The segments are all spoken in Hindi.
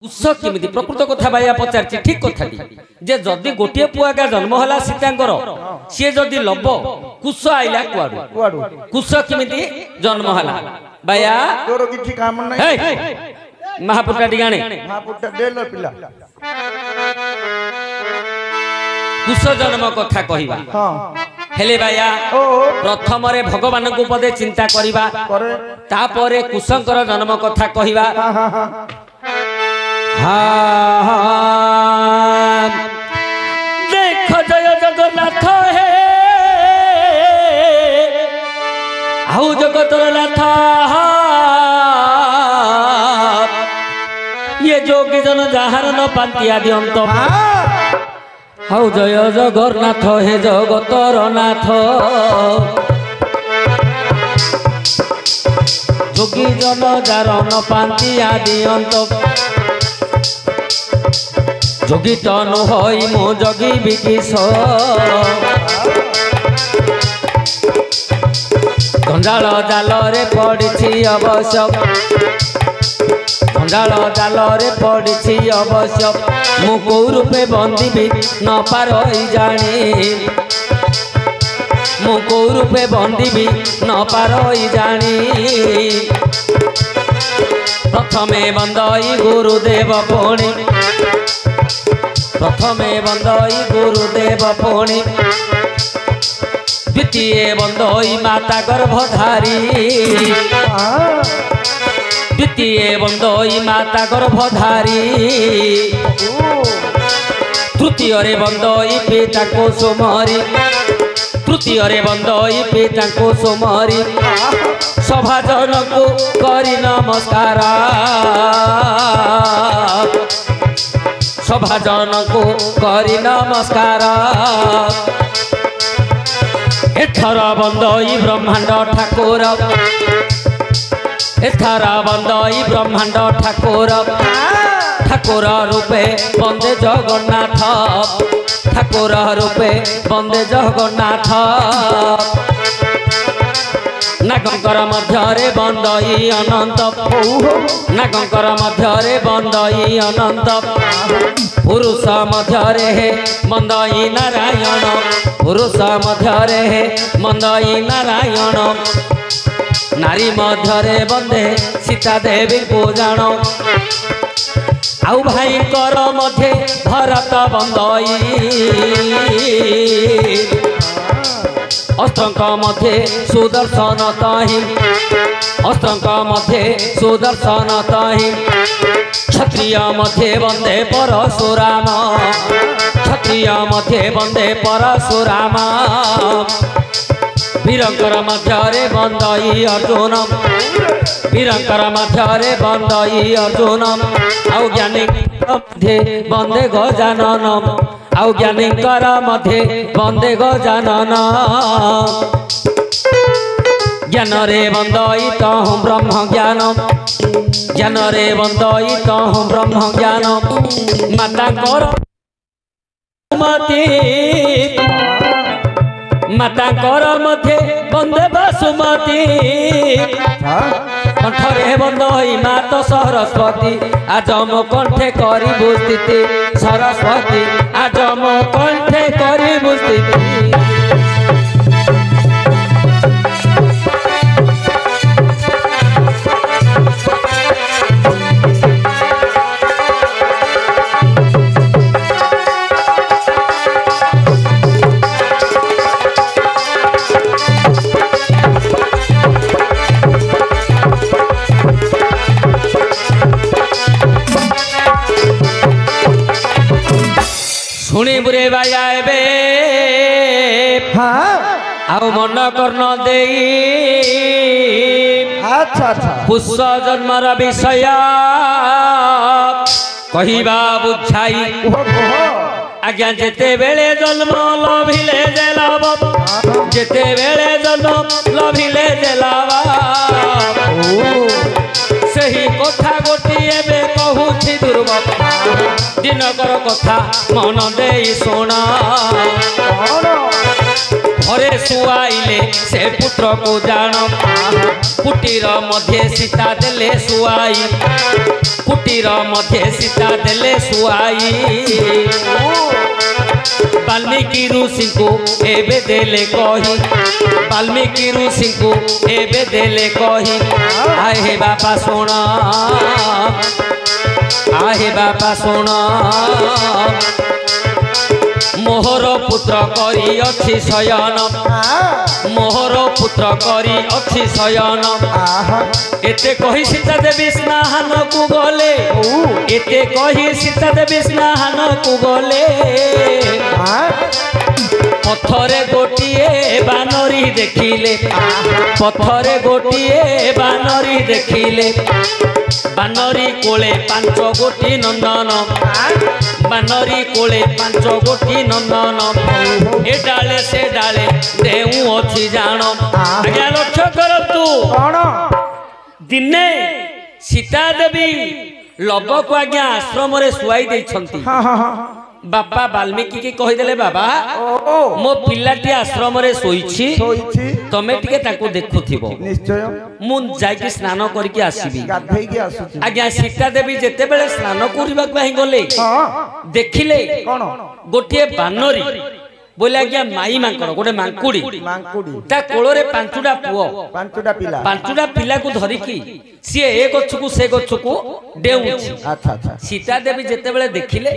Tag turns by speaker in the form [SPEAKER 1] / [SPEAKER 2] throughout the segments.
[SPEAKER 1] कुश केमिति प्रकृत कथा भाइया पचारछि ठीक कथा जे जदि गोटे पुआगा जन्म होला सीतांकर सी जदि लब कुश आइला कुआडू कुश केमिति जन्म होला भाइया
[SPEAKER 2] तोर किछि काम नै
[SPEAKER 1] महापुटा डिगाणे
[SPEAKER 2] महापुटा देलो पिला
[SPEAKER 1] कुश जन्म कथा कहिबा
[SPEAKER 2] हां
[SPEAKER 1] हेले भाइया प्रथम रे भगवान को पदे चिंता करिबा तापरे कुशंकर जन्म कथा कहिबा देख जय जगन्नाथ हे आउ जगतर नाथ ये जोगी जन जहार न पांति आदि अंत आउ जय जगन्नाथ हे जगतर नाथ जोगी जन जार न पांति आदि अंत जोगी तनु होई मो जोगी बिकिश गंजाल जाल रे पड़ी अवश्य गंजाल जाल रे पड़ी अवश्य मु को रूपे बंदी न पार जानी मु को रूपे बंदी न पार जानी प्रथमे बंदई गुरुदेव पुणी प्रथमे बंदई गुरुदेव पुणी द्वितीय बंदई माता गर्भधारी द्वितीय बंदई माता गर्भधारी तृतीय रे बंदई पिता को सुमरी तृतीय रे बंदई पिता को सुमरी सभाजन को करी नमस्कार सभाजन को करी नमस्कार एथर बंदई ब्रह्मांड ठाकुर एथर बंदई ब्रह्मांड ठाकुर ठाकुर रूपे बंदे जगन्नाथ ठाकुर रूपे बंदे जगन्नाथ नागंकर मध्यरे बंदई अनंत नागंकर मध्यरे बंदई अनंत पुरुष मध्यरे हे बंदई नारायण पुरुष मध्यरे हे बंदई नारायण नारी मध्यरे बंदे सीता देवी पूजन आउ भाई कर मध्य भरत बंदई अस्त्रंक मध्य सुदर्शन ताहि अस्त्रंक मध्य सुदर्शन ताहि क्षत्रिय मध्य वंदे परशुराम क्षत्रिय मध्य वंदे परशुराम वीरंकर मध्यरे बंदई अर्जुन वीरंकर मध्यरे बंदई अर्जुन आउ ज्ञानी मध्य वंदे गजानन आउ ज्ञानीकर मध्य वंदे गजानन ज्ञान रे बंदई तहु ब्रह्म ज्ञान ज्ञान रे बंदई तहु ब्रह्म ज्ञान माता कर माता कर मध्य वंदे बासुमती कंठरे बंदई मात सरस्वती आज मो कंठे करिबु स्थिति सरस्वती आज मो कंठे करिबु स्थिति शुणी बुरे बाया एबे आउ मन कर्ण देई
[SPEAKER 2] अच्छा अच्छा
[SPEAKER 1] पुष्प जन्मर विषय कहिबा बुझाई आज्ञा जेते बेले जन्म लभिले जेलाब जेते बेले जन्म लभिले जेलाब सही कथा गोटी एबे कहूछि दुर्बल दिनकर कथा मन देई सुना घरे शुआइले से पुत्र को जान कुटीर मध्य सीता देले शुआई कुटीर मध्य सीता देले शुआई वाल्मीकि ऋषि को एबे देले कही वाल्मीकि ऋषि को एबे देले कही आहे बापा सोना आहे बापा सोना मोहर पुत्र करी अच्छी शयन मोहर पुत्र करी अच्छी शयन एते कही सीता देवी स्नान को गले एते कही सीता देवी स्नान को गले पथरे गोटिए बानरी देखिले पथरे गोटिए बानरी देखिले बानरी कोले पांच गोटी नंदन बानरी कोले पांच गोटी नंदन ए डाले से डाले देऊ अच्छी जान आज्ञा लक्ष्य करतु दिने सीता देवी लव को आज्ञा आश्रम रे शुआई देछंती बापा वाल्मीकि की कहीदेले बाबा मो पिलाटी आश्रम रे सोईछि तमे टिके ताको देखुथिबो
[SPEAKER 2] निश्चय
[SPEAKER 1] मु जाई स्नान करके आसीबी
[SPEAKER 2] गाधई के आसुछि
[SPEAKER 1] आज्ञा सीता देवी जेते बेले स्नान करबा को गले देखिले
[SPEAKER 2] कोन
[SPEAKER 1] गोटिए बानरी बोले आज्ञा माई मांकड़ गोटे मांकुड़ी ता कोଳରେ पांचुडा पिला को धरिकी सी ए गछकू से गछकू डेउछि सीता देवी जेते बेले देखिले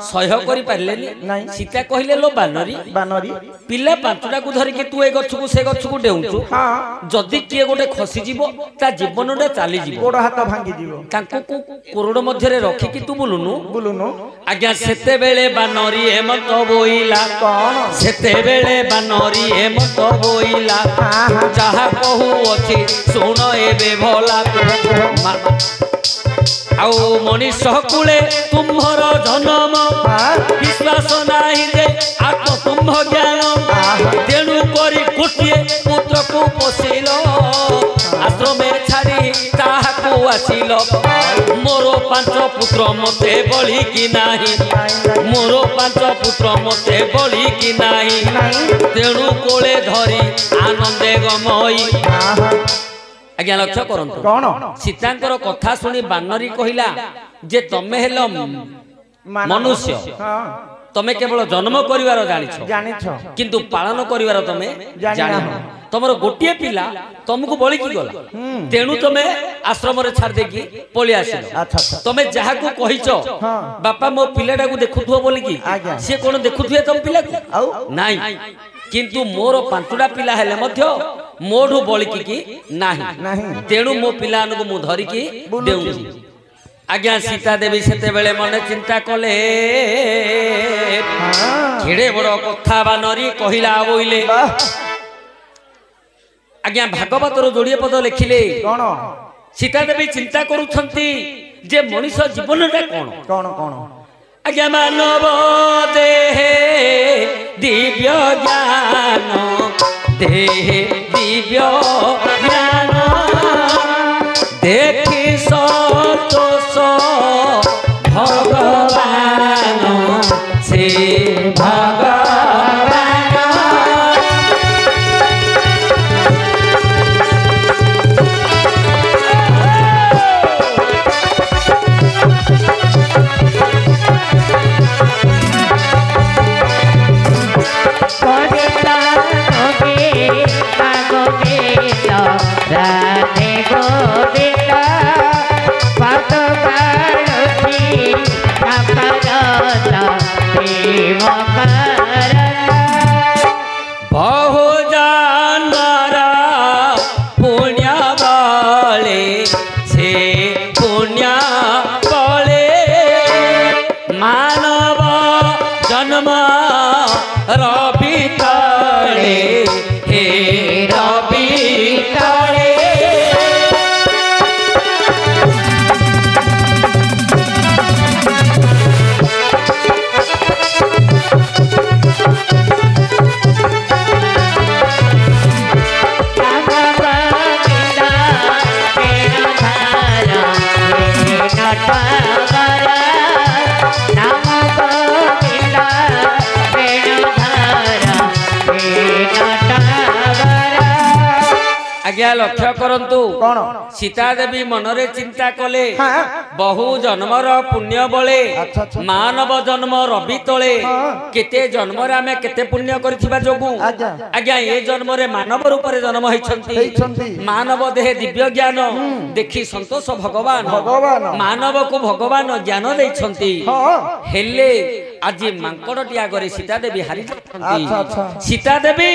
[SPEAKER 1] सह्य करि पारलेनी सीता कहिले लो बानरी पिला पांचुडा को धरिकी तू ए गछकू से गछकू डेउछु जदी किए गोटे खसी जीवो ता जीवनडे चाली जीवो
[SPEAKER 2] गोड़ हाथ भांगी जीवो
[SPEAKER 1] तांको को कोरोड मध्ये रे रखी कि तू बुलुनु आज्ञा सेते बेले बानरी हेमंत बोइला सेते बेले बानरी हेमंत बोइला जहा कहू अछि सुन एबे भला आउ मनीष कुले तुम्हर जन्म विश्वास नाही जे आत्म तुम्ह ज्ञान तेणु करी गोटिए पुत्र को पोषिल आश्रमे छाड़ी ताहाको आसिल मोर पांच पुत्र मते बळी कि नाही मोर पांच पुत्र मते बळी कि नाही तेणु कोले धरी आनंदे गमई आज्ञा लक्ष्य करंतु
[SPEAKER 2] कोन
[SPEAKER 1] सीतांकर कथा सुनी बानरी कहिला जे तमे हेलो मनुष्य तमे केवल जन्म करिवार जानिछो किंतु पालन करिवार तमे जानि तमरो गोटिए पिला तुमको बळी कि गला तेणु तमे आश्रम रे छाड़ देकी पळी आसिलो तमे जहा को कहिचो बापा मो पिलाटा को देखुथो बोली कि से कोन देखुथुए तम पिला को नाही किंतु मोर पांचुडा पिला हेले मध्य मोढु बळी कि नाही तेणु मो पिला को मु धरी कि देउची आज्ञा सीता देवी सेते बेले मने चिंता कले केड़े बड़ कथा बानरी कहिला बोइले आज्ञा भागवत रो जोड़िए पद लिखिले
[SPEAKER 2] कोन
[SPEAKER 1] सीता देवी चिंता करूछंती जे मनुष्य जीवनटा कोन आज्ञा मानव देहे दिव्य ज्ञान देहे दिव्य ज्ञान देखि संतोष भगवान से भगवान
[SPEAKER 3] राधे गोविंदा पाद कालती अपरता प्रेम करता
[SPEAKER 1] बहु जानरा पुण्य बाले से पुण्य बाले मानव जन्म रवि तले हे रवि तले लक्ष्य करंतु
[SPEAKER 2] कौन
[SPEAKER 1] सीता देवी मनरे चिंता कले
[SPEAKER 2] हाँ।
[SPEAKER 1] बहु जन्मर पुण्य बले
[SPEAKER 2] अच्छा, अच्छा।
[SPEAKER 1] मानव जन्म रवि तले
[SPEAKER 2] हाँ।
[SPEAKER 1] केते जन्मरे आमे केते पुण्य करिथिबा जोगु
[SPEAKER 2] आज्ञा।
[SPEAKER 1] आज्ञा ए जन्मरे मानव रूपरे जन्म
[SPEAKER 2] ହେଇଛନ୍ତି।
[SPEAKER 1] होइछंती मानव देह दिव्य ज्ञान देखि संतोष भगवान
[SPEAKER 2] भगवान।
[SPEAKER 1] मानव को भगवान ज्ञान दैछंती
[SPEAKER 2] हाँ।
[SPEAKER 1] हेले आज मांकड़टी आगरे सीता देवी हारि जाछंती
[SPEAKER 2] अच्छा, अच्छा।
[SPEAKER 1] सीता देवी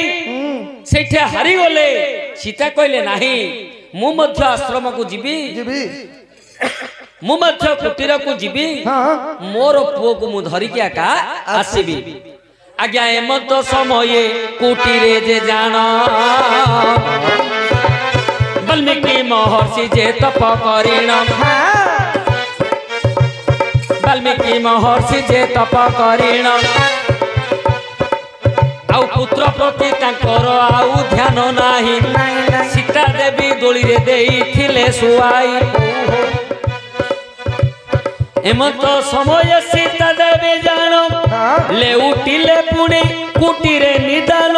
[SPEAKER 1] सेठे हारि गले सीता कहले नाही मु मध्य आश्रम को जीवी
[SPEAKER 2] जीवी
[SPEAKER 1] मु मध्य कुटीर को जीवी
[SPEAKER 2] हाँ।
[SPEAKER 1] मोर पुओ को मु धरि के आका आसीबी आज्ञा एमत समय कुटीरे जे जान वाल्मीकि महर्षि जे तप करिण वाल्मीकि महर्षि जे तप करिण आउ पुत्र प्रति तांकर आउ ध्यान नाही सीता देवी दोली रे देइथिले सुआई एमत समय सीता देवी जान लेउटिले पुणे कुटीरे निदान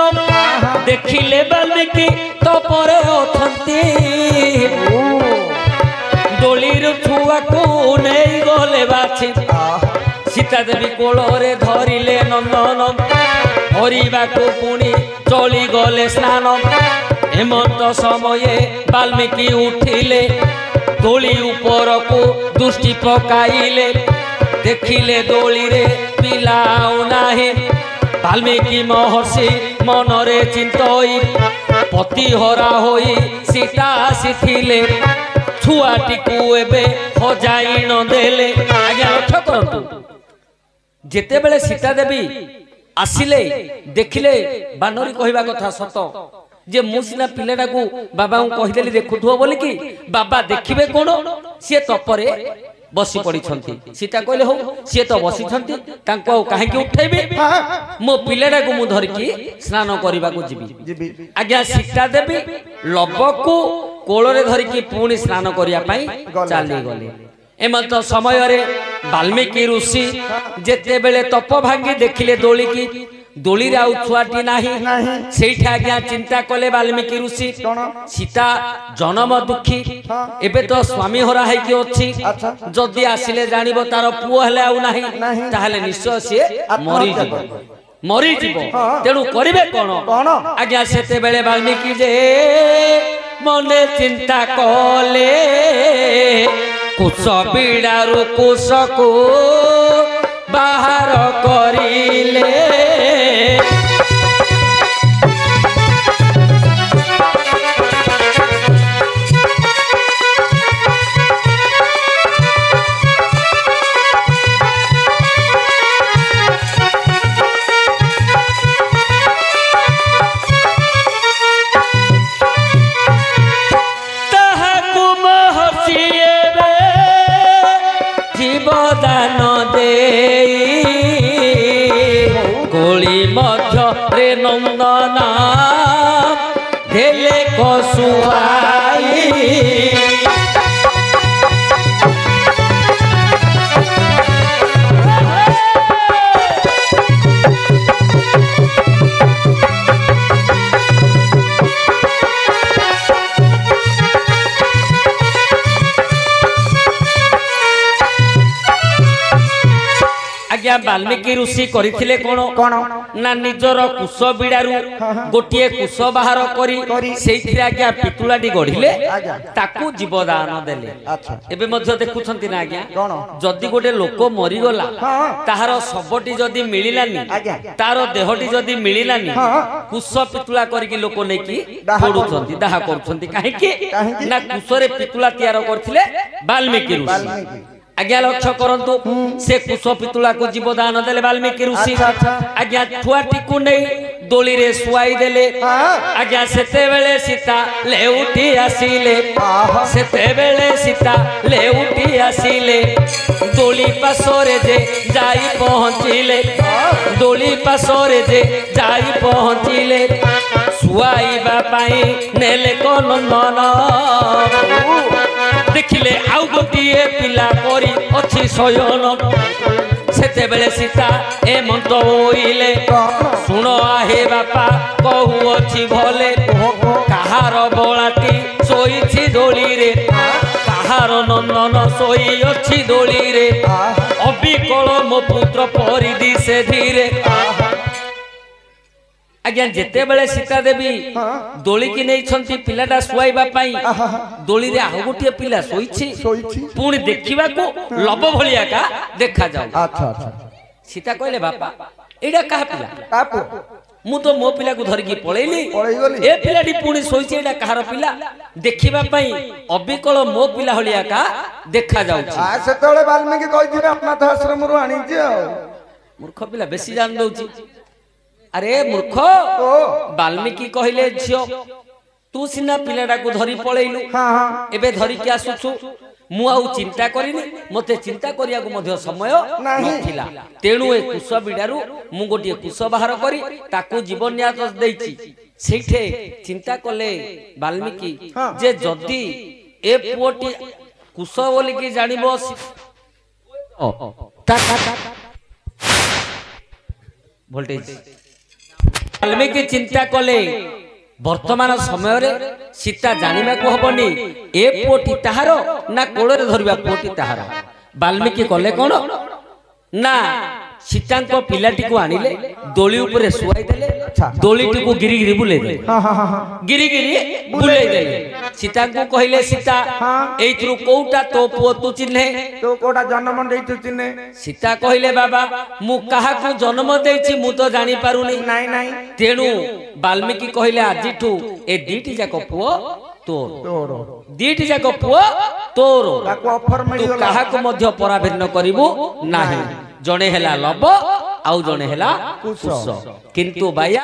[SPEAKER 1] देखिले वाल्मीकि तपरे अथंती दोलीर छुआ को नहीं गले बाछि सीता देवी कोଳରେ धरिले नंदन हरिबाको पुणी चली गले स्नान हेमंत समये वाल्मीकि उठिले दोली ऊपर को दृष्टि पकाइले देखिले दोली रे पिलाऊ नाही वाल्मीकि महर्षि मनरे चिंतई पति हरा होई सीता आसीथिले छुआटी को एबे हजाई न देले आज्ञा लक्ष्य करंतु जेते बेले सीता देवी आसिले देखिले बानरी कहवा कथा सत जे मु सिना पिलेटा को बाबा को कहिदेली देखुथुओ बोली कि बाबा देखिबे कोन से तपरे बसी पड़ी सीता कहले हो सी तो बसी कहीं उठेबी मो पिलेटा को मु धरिकी स्नान करने को जीवी आज्ञा सीता देवी लव को कोଳରେ धरिकी पुणी स्नान करने चली गले एमत समय वाल्मीकि ऋषि जेते बेले तप भांगी देखिले दोली की दोली रे छुआटी नाही सेठी आज्ञा चिंता कले वाल्मीकि ऋषि सीता जन्म दुखी एबे तो स्वामी हरा है कि अछि जदि आसिले जानिबो तार पुओ हेले आउ नाही ताहले निश्चय से मरी जीवो तेणु करिवे कोन आज्ञा सेते बेले वाल्मीकि जे मने चिंता कले कुश बिड़ारु कुश को बाहर करिले नंदना धेले कसुआई आज्ञा वाल्मीकि ऋषि करथिले कोन ना निजर कुश बिड़ारु गोटिए कुश बाहर करी सेइथिरे आज्ञा पितुलाटी गढिले ताकू जीवदान देले एबे मध्य देखुछंती ना आज्ञा जदी गोटे लोक मरि गला ताहार सबटी जदी मिलिलानी तार देहटी जदी मिलिलानी कुश पितुला करके लोक नै की फोडुछंती दाह करूछंती काहे की ना कुशरे पितुला तयार करथिले वाल्मीकि ऋषि आज्ञा लक्ष्य करंतु से कुश पितुला को जीवदान देले वाल्मीकि ऋषि आज्ञा छुआटी को नहीं दोली रे सुआई देले आज्ञा सेते बेले सीता ले उठी आसीले सेते बेले सीता ले उठी आसीले दोली पासरे जे जाई पहुंचिले दोली पासरे जे जाई पहुंचिले सुआईबा पाई नेले को नंदन देखिले आउ गोटे पिला करी अच्छी शयन सेते बेले सीता ए मंत होइले सुनो आहे बापा कहुअछि भले काहार बलाटी सोईछि डोली रे काहार नंदन सोई अछि डोली रे अबिकल मो पुत्र परिदि से धीरे आज्ञा जेते बेले सीता देवी दोली की नहीं छंती पिलाटा सुआइबा पई दोली रे आउ गोटे पिला सोईछि पुणी देखिबा को लब भलिया का देखा जाऊ
[SPEAKER 2] अच्छा अच्छा
[SPEAKER 1] सीता कहले बापा एडा कहा पिला
[SPEAKER 2] कापो
[SPEAKER 1] मु तो मो पिला को धर की पळेली
[SPEAKER 2] गली
[SPEAKER 1] ए पिलाडी पुणी सोईछि एडा कहार पिला देखिबा पई अबिकल मो पिला हलिया का देखा जाउछि
[SPEAKER 2] आ सेतळे वाल्मीकि कहिथिबे अनाथ आश्रम रु आनी जे
[SPEAKER 1] मूर्ख पिला बेसी जान दउछि अरे मूर्ख वाल्मीकि कहले झियो तू सिना पिलाडा को धरी पळेलु
[SPEAKER 2] हां हां
[SPEAKER 1] एबे धरी के आसुछु मु आउ चिंता करिनी मते चिंता करिया को मध्य समय नथिला तेणु ए कुश बिडारु मु गोटिए कुश बाहर करी ताकू जीवन न्यास देइछि सेठे चिंता कले वाल्मीकि जे जदी ए पुओटी कुश बोली कि जानिबो वोल्टेज वाल्मीकि चिंता कले वर्तमान समय रे सीता जानिबा को हबनी ए पोटी ताहार ना कोଳରେ धरिबा पोटी ताहार वाल्मीकि कले कोन ना सीता को पिलाटी को आनिले दोली ऊपर सुआई देले दोलीटी को गिरी गिरी बुले दे गिरी गिरी बुले देले सीता को कहले सीता एइथरु कोउटा तो पुओ तू चिन्हे
[SPEAKER 2] तो कोटा जन्म देइतु चिन्हे
[SPEAKER 1] सीता कहले बाबा मु काहा को जन्म देइछि मु तो जानि पारुनी
[SPEAKER 2] नाही नाही
[SPEAKER 1] तेणु वाल्मीकि कहले आजिठू ए दीटी जाक पुओ तोर दीटी जाक पुओ तोर
[SPEAKER 2] ताको ऑफर मिली गला
[SPEAKER 1] काहा को मध्य पराभिन्न करिवु नाही जणे हेला लब आउ जणे हेला कुश किंतु बाया